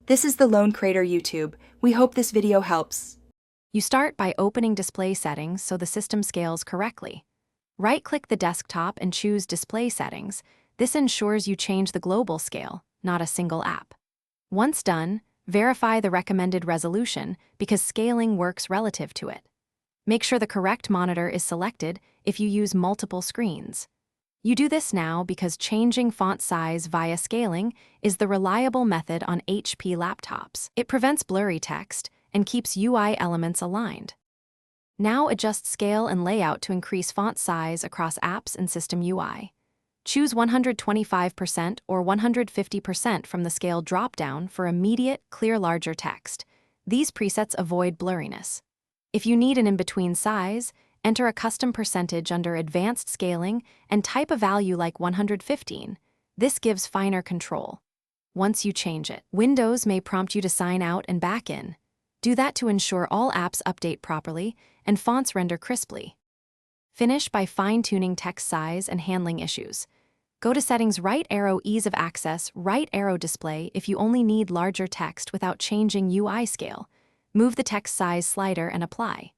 This is the Lone Creator YouTube. We hope this video helps. You start by opening display settings so the system scales correctly. Right-click the desktop and choose Display Settings. This ensures you change the global scale, not a single app. Once done, verify the recommended resolution because scaling works relative to it. Make sure the correct monitor is selected if you use multiple screens. You do this now because changing font size via scaling is the reliable method on HP laptops. It prevents blurry text and keeps UI elements aligned. Now adjust scale and layout to increase font size across apps and system UI. Choose 125% or 150% from the scale dropdown for immediate, clear larger text. These presets avoid blurriness. If you need an in-between size, enter a custom percentage under Advanced Scaling and type a value like 115. This gives finer control. Once you change it, Windows may prompt you to sign out and back in. Do that to ensure all apps update properly and fonts render crisply. Finish by fine-tuning text size and handling issues. Go to Settings, right arrow Ease of Access, right arrow Display if you only need larger text without changing UI scale. Move the text size slider and apply.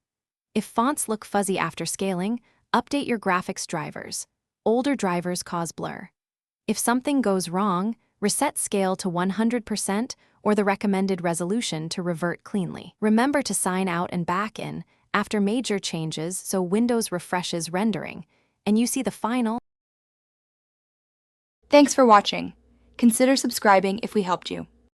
If fonts look fuzzy after scaling, update your graphics drivers. Older drivers cause blur. If something goes wrong, reset scale to 100% or the recommended resolution to revert cleanly. Remember to sign out and back in after major changes so Windows refreshes rendering, and you see the final. Thanks for watching. Consider subscribing if we helped you.